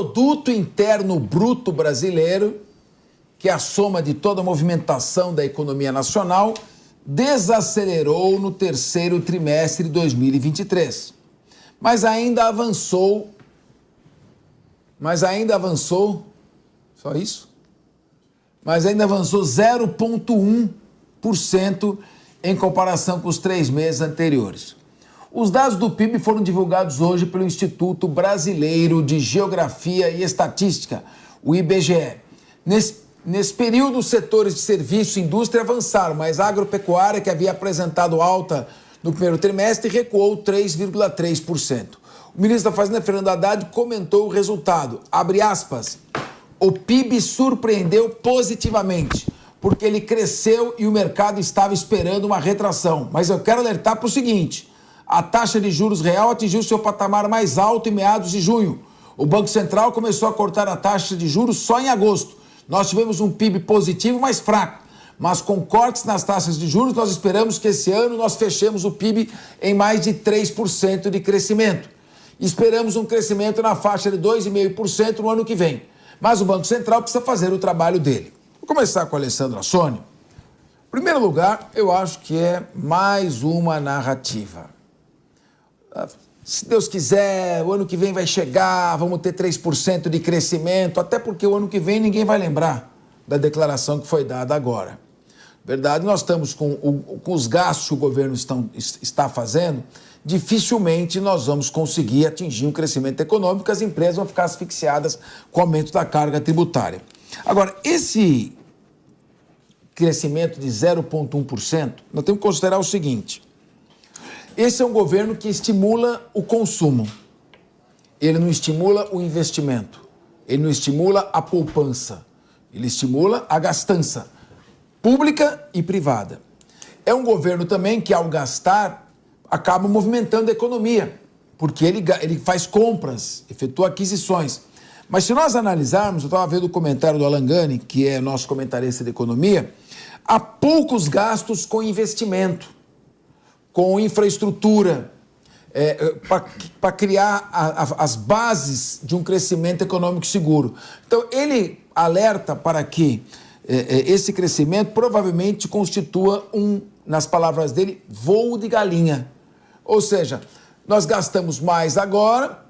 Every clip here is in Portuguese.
produto interno bruto brasileiro, que é a soma de toda a movimentação da economia nacional, desacelerou no terceiro trimestre de 2023. Mas ainda avançou, só isso? Mas ainda avançou 0,1% em comparação com os 3 meses anteriores. Os dados do PIB foram divulgados hoje pelo Instituto Brasileiro de Geografia e Estatística, o IBGE. Nesse período, os setores de serviço e indústria avançaram, mas a agropecuária, que havia apresentado alta no primeiro trimestre, recuou 3,3%. O ministro da Fazenda, Fernando Haddad, comentou o resultado. Abre aspas. O PIB surpreendeu positivamente, porque ele cresceu e o mercado estava esperando uma retração. Mas eu quero alertar para o seguinte: a taxa de juros real atingiu seu patamar mais alto em meados de junho. O Banco Central começou a cortar a taxa de juros só em agosto. Nós tivemos um PIB positivo, mas fraco. Mas com cortes nas taxas de juros, nós esperamos que esse ano nós fechemos o PIB em mais de 3% de crescimento. Esperamos um crescimento na faixa de 2,5% no ano que vem. Mas o Banco Central precisa fazer o trabalho dele. Vou começar com o Alessandro Assoni. Em primeiro lugar, eu acho que é mais uma narrativa. Se Deus quiser, o ano que vem vai chegar, vamos ter 3% de crescimento, até porque o ano que vem ninguém vai lembrar da declaração que foi dada agora. Verdade, nós estamos com os gastos que o governo está fazendo, dificilmente nós vamos conseguir atingir um crescimento econômico, as empresas vão ficar asfixiadas com o aumento da carga tributária. Agora, esse crescimento de 0,1%, nós temos que considerar o seguinte: esse é um governo que estimula o consumo, ele não estimula o investimento, ele não estimula a poupança, ele estimula a gastança, pública e privada. É um governo também que, ao gastar, acaba movimentando a economia, porque ele faz compras, efetua aquisições. Mas se nós analisarmos, eu estava vendo o comentário do Alan Gani, que é nosso comentarista de economia, há poucos gastos com investimento, com infraestrutura, para criar as bases de um crescimento econômico seguro. Então, ele alerta para que esse crescimento provavelmente constitua nas palavras dele, voo de galinha. Ou seja, nós gastamos mais agora,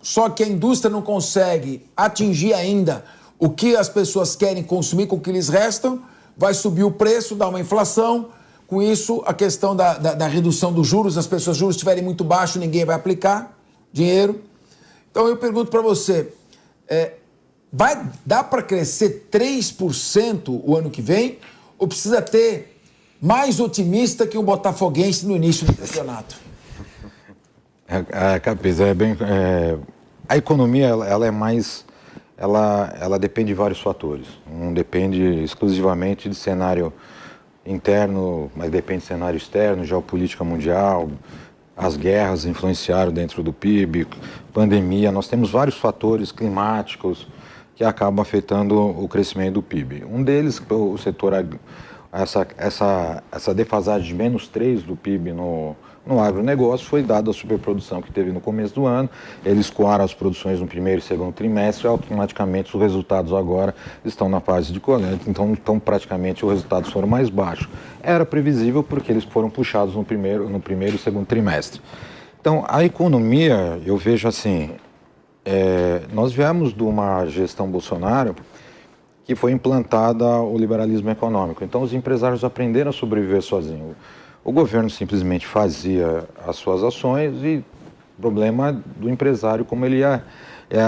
só que a indústria não consegue atingir ainda o que as pessoas querem consumir com o que lhes restam, vai subir o preço, dá uma inflação, com isso a questão da redução dos juros, as pessoas, juros estiverem muito baixos, ninguém vai aplicar dinheiro. Então eu pergunto para você, dá para crescer 3% o ano que vem, ou precisa ter mais otimista que um botafoguense no início do campeonato? Capês, a economia ela é mais, ela depende de vários fatores, não depende exclusivamente de cenário interno, mas depende de cenário externo, geopolítica mundial, as guerras influenciaram dentro do PIB, pandemia, nós temos vários fatores climáticos que acabam afetando o crescimento do PIB. Um deles, o setor, essa defasagem de menos 3 do PIB no agronegócio foi dada a superprodução que teve no começo do ano. Eles escoaram as produções no primeiro e segundo trimestre e automaticamente os resultados agora estão na fase de coleta, então praticamente os resultados foram mais baixos. Era previsível porque eles foram puxados no primeiro e segundo trimestre. Então a economia, eu vejo assim, nós viemos de uma gestão Bolsonaro que foi implantada o liberalismo econômico. Então os empresários aprenderam a sobreviver sozinhos. O governo simplesmente fazia as suas ações e o problema do empresário como ele ia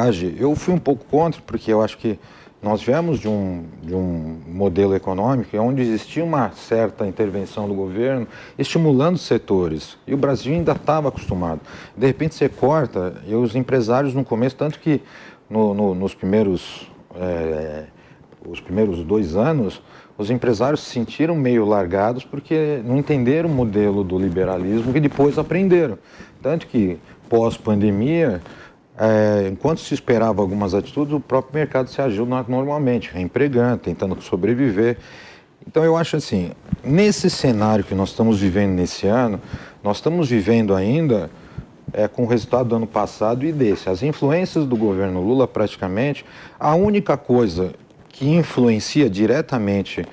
agir. Eu fui um pouco contra, porque eu acho que nós viemos de um modelo econômico onde existia uma certa intervenção do governo estimulando os setores. E o Brasil ainda estava acostumado. De repente você corta, e os empresários no começo, tanto que nos primeiros 2 anos, os empresários se sentiram meio largados porque não entenderam o modelo do liberalismo e depois aprenderam. Tanto que, pós-pandemia, enquanto se esperava algumas atitudes, o próprio mercado se agiu normalmente, reempregando, tentando sobreviver. Então eu acho assim, nesse cenário que nós estamos vivendo nesse ano, nós estamos vivendo ainda com o resultado do ano passado e desse. As influências do governo Lula, praticamente, a única coisa que influencia diretamente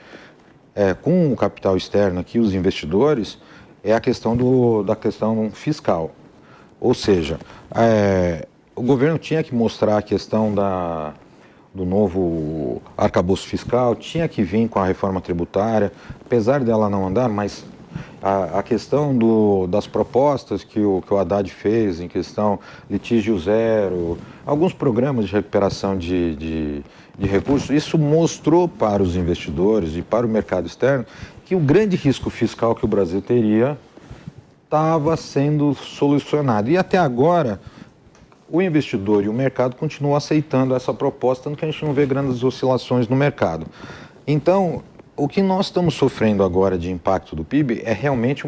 com o capital externo aqui, os investidores, é a questão da questão fiscal. Ou seja, o governo tinha que mostrar a questão do novo arcabouço fiscal, tinha que vir com a reforma tributária, apesar dela não andar, mas a questão das propostas que o Haddad fez em questão litígio zero, alguns programas de recuperação de recursos, isso mostrou para os investidores e para o mercado externo que o grande risco fiscal que o Brasil teria estava sendo solucionado. E até agora, o investidor e o mercado continuam aceitando essa proposta, tanto que a gente não vê grandes oscilações no mercado. Então, o que nós estamos sofrendo agora de impacto do PIB é realmente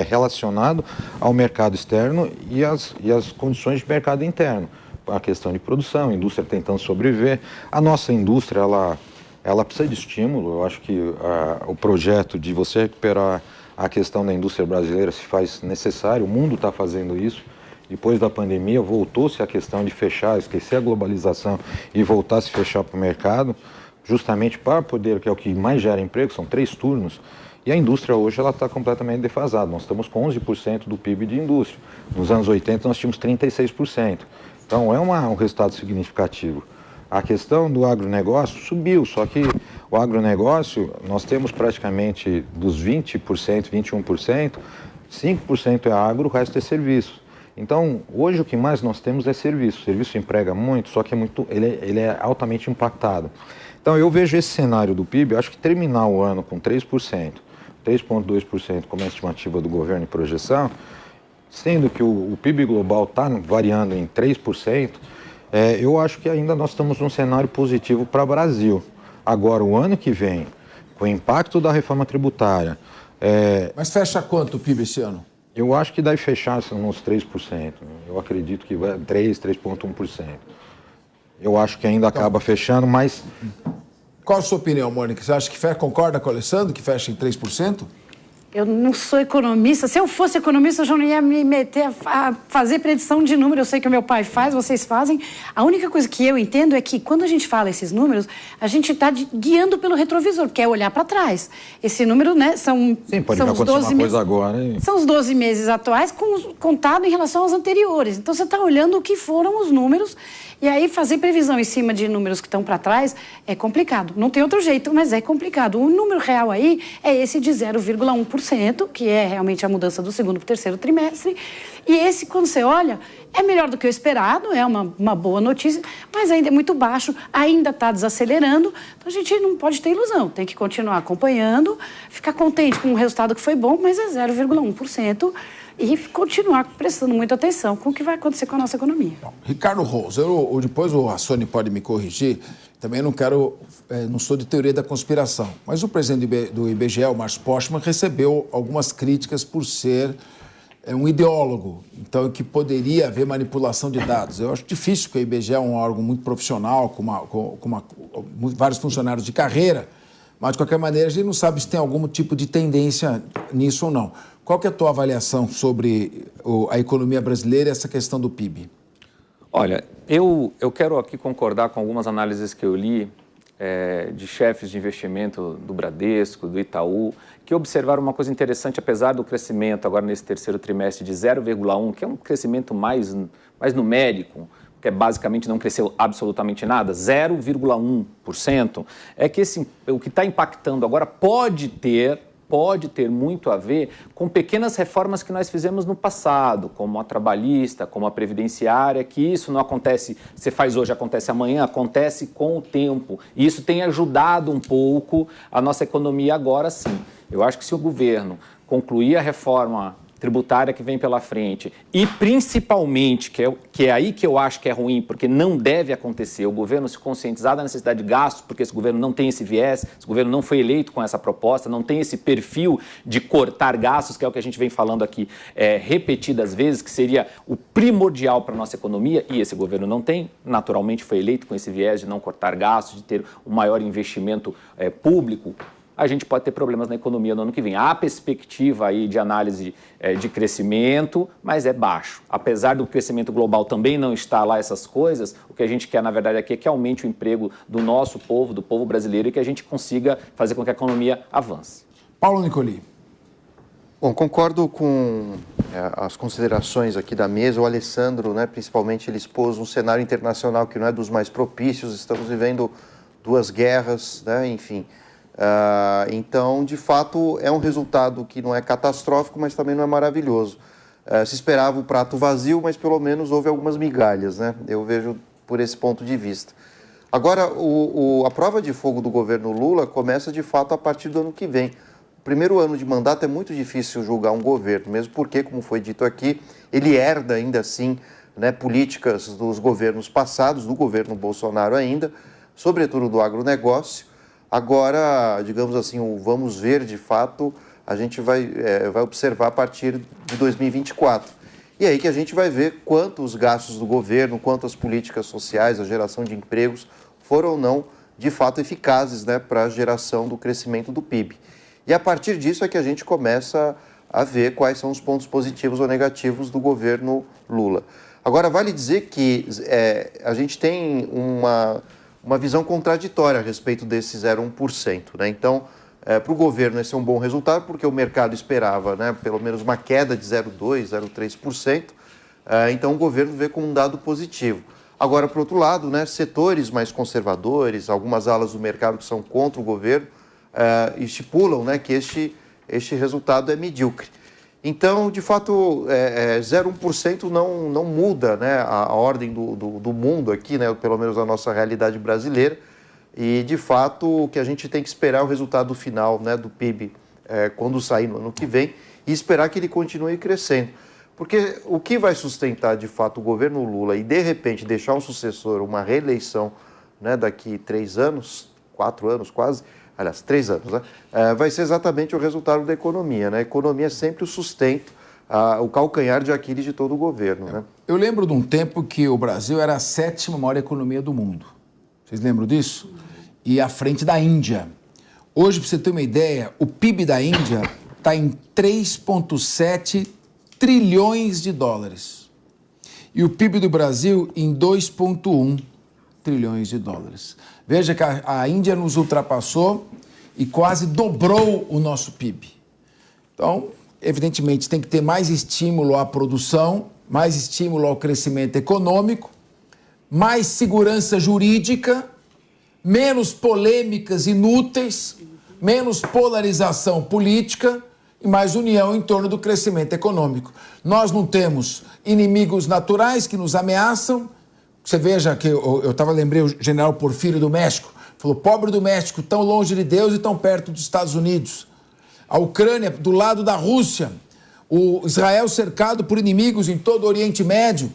relacionado ao mercado externo e as condições de mercado interno. A questão de produção, a indústria tentando sobreviver. A nossa indústria, ela precisa de estímulo. Eu acho que o projeto de você recuperar a questão da indústria brasileira se faz necessário. O mundo está fazendo isso. Depois da pandemia, voltou-se a questão de fechar, esquecer a globalização e voltar a se fechar para o mercado, justamente para poder, que é o que mais gera emprego, são 3 turnos. E a indústria hoje está completamente defasada. Nós estamos com 11% do PIB de indústria. Nos anos 80, nós tínhamos 36%. Então, é um resultado significativo. A questão do agronegócio subiu, só que o agronegócio, nós temos praticamente dos 20%, 21%, 5% é agro, o resto é serviço. Então, hoje o que mais nós temos é serviço. O serviço emprega muito, só que ele é altamente impactado. Então, eu vejo esse cenário do PIB, eu acho que terminar o ano com 3%, 3,2% como a estimativa do governo em projeção, sendo que o PIB global está variando em 3%, eu acho que ainda nós estamos num cenário positivo para o Brasil. Agora, o ano que vem, com o impacto da reforma tributária... Mas fecha quanto o PIB esse ano? Eu acho que deve fechar uns 3%. Eu acredito que vai 3,1%. Eu acho que ainda acaba fechando, mas... Qual a sua opinião, Mônica? Você acha que concorda com o Alessandro, que fecha em 3%? Eu não sou economista. Se eu fosse economista, eu já não ia me meter a fazer predição de número. Eu sei que o meu pai faz, vocês fazem. A única coisa que eu entendo é que, quando a gente fala esses números, a gente está guiando pelo retrovisor, que é olhar para trás. Esse número, né, são os 12 meses agora, hein? São os 12 meses atuais, contado em relação aos anteriores. Então, você está olhando o que foram os números, e aí fazer previsão em cima de números que estão para trás é complicado. Não tem outro jeito, mas é complicado. O número real aí é esse de 0,1%. Que é realmente a mudança do segundo para o terceiro trimestre. E esse, quando você olha, é melhor do que o esperado, é uma boa notícia, mas ainda é muito baixo, ainda está desacelerando. Então, a gente não pode ter ilusão, tem que continuar acompanhando, ficar contente com o resultado que foi bom, mas é 0,1%, e continuar prestando muita atenção com o que vai acontecer com a nossa economia. Bom, Ricardo Rose, depois o Rassoni pode me corrigir, também não sou de teoria da conspiração, mas o presidente do IBGE, o Márcio Postman, recebeu algumas críticas por ser um ideólogo, então que poderia haver manipulação de dados. Eu acho difícil, porque o IBGE é um órgão muito profissional, com vários funcionários de carreira, mas de qualquer maneira a gente não sabe se tem algum tipo de tendência nisso ou não. Qual que é a tua avaliação sobre a economia brasileira e essa questão do PIB? Olha, eu quero aqui concordar com algumas análises que eu li de chefes de investimento do Bradesco, do Itaú, que observaram uma coisa interessante, apesar do crescimento agora nesse terceiro trimestre de 0,1%, que é um crescimento mais numérico, que basicamente não cresceu absolutamente nada, 0,1%, é que o que está impactando agora pode ter muito a ver com pequenas reformas que nós fizemos no passado, como a trabalhista, como a previdenciária, que isso não acontece, você faz hoje, acontece amanhã, acontece com o tempo. E isso tem ajudado um pouco a nossa economia agora sim. Eu acho que se o governo concluir a reforma tributária que vem pela frente e principalmente, que é aí que eu acho que é ruim, porque não deve acontecer, o governo se conscientizar da necessidade de gastos, porque esse governo não tem esse viés, esse governo não foi eleito com essa proposta, não tem esse perfil de cortar gastos, que é o que a gente vem falando aqui repetidas vezes, que seria o primordial para a nossa economia, e esse governo não tem, naturalmente foi eleito com esse viés de não cortar gastos, de ter um maior investimento público. a gente pode ter problemas na economia no ano que vem. Há perspectiva aí de análise de crescimento, mas é baixo. Apesar do crescimento global também não estar lá essas coisas, o que a gente quer, na verdade, aqui é que aumente o emprego do nosso povo, do povo brasileiro, e que a gente consiga fazer com que a economia avance. Paulo Nicoli. Bom, concordo com as considerações aqui da mesa. O Alessandro, né, principalmente, ele expôs um cenário internacional que não é dos mais propícios. Estamos vivendo 2 guerras, né, enfim. Então, de fato, é um resultado que não é catastrófico, mas também não é maravilhoso. Se esperava o prato vazio, mas pelo menos houve algumas migalhas, né? Eu vejo por esse ponto de vista. Agora, a prova de fogo do governo Lula começa, de fato, a partir do ano que vem. O primeiro ano de mandato é muito difícil julgar um governo, mesmo porque, como foi dito aqui, ele herda ainda assim, né, políticas dos governos passados, do governo Bolsonaro ainda, sobretudo do agronegócio. Agora, digamos assim, o vamos ver de fato, a gente vai observar a partir de 2024. E aí que a gente vai ver quanto os gastos do governo, quanto as políticas sociais, a geração de empregos foram ou não, de fato, eficazes, né, para a geração do crescimento do PIB. E a partir disso é que a gente começa a ver quais são os pontos positivos ou negativos do governo Lula. Agora, vale dizer que a gente tem uma visão contraditória a respeito desse 0,1%, né? Então, para o governo esse é um bom resultado, porque o mercado esperava, né, pelo menos uma queda de 0,2%, 0,3%, então o governo vê como um dado positivo. Agora, por outro lado, né, setores mais conservadores, algumas alas do mercado que são contra o governo, estipulam, né, que este resultado é medíocre. Então, de fato, 0,1% não muda, né, a ordem do mundo aqui, né, pelo menos a nossa realidade brasileira. E, de fato, o que a gente tem que esperar é o resultado final, né, do PIB quando sair no ano que vem e esperar que ele continue crescendo. Porque o que vai sustentar, de fato, o governo Lula e, de repente, deixar um sucessor, uma reeleição, né, daqui 3 anos, 4 anos quase, aliás, 3 anos, né? Vai ser exatamente o resultado da economia, né? A economia é sempre o sustento, o calcanhar de Aquiles de todo o governo, né? Eu lembro de um tempo que o Brasil era a 7ª maior economia do mundo. Vocês lembram disso? E à frente da Índia. Hoje, para você ter uma ideia, o PIB da Índia está em 3,7 trilhões de dólares. E o PIB do Brasil em 2,1 trilhões de dólares. Veja que a Índia nos ultrapassou e quase dobrou o nosso PIB. Então, evidentemente, tem que ter mais estímulo à produção, mais estímulo ao crescimento econômico, mais segurança jurídica, menos polêmicas inúteis, menos polarização política e mais união em torno do crescimento econômico. Nós não temos inimigos naturais que nos ameaçam. Você veja que lembrei o general Porfírio do México, falou, pobre do México, tão longe de Deus e tão perto dos Estados Unidos. A Ucrânia, do lado da Rússia, o Israel cercado por inimigos em todo o Oriente Médio.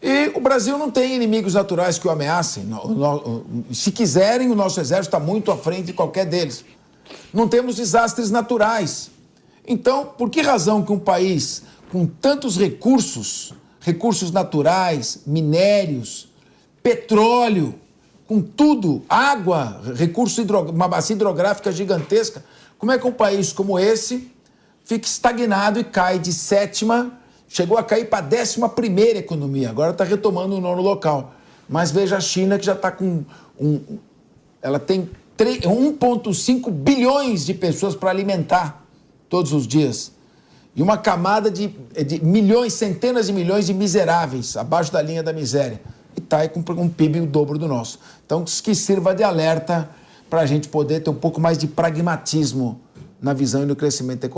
E o Brasil não tem inimigos naturais que o ameacem. Se quiserem, o nosso exército está muito à frente de qualquer deles. Não temos desastres naturais. Então, por que razão que um país com tantos recursos naturais, minérios, petróleo, com tudo, água, uma bacia hidrográfica gigantesca, como é que um país como esse fica estagnado e cai de 7ª, chegou a cair para a 11ª economia, agora está retomando o 9º local. Mas veja a China, que já está com ela tem 1,5 bilhões de pessoas para alimentar todos os dias. E uma camada de milhões, centenas de milhões de miseráveis, abaixo da linha da miséria. E está aí com um PIB o dobro do nosso. Então, que sirva de alerta para a gente poder ter um pouco mais de pragmatismo na visão e no crescimento econômico.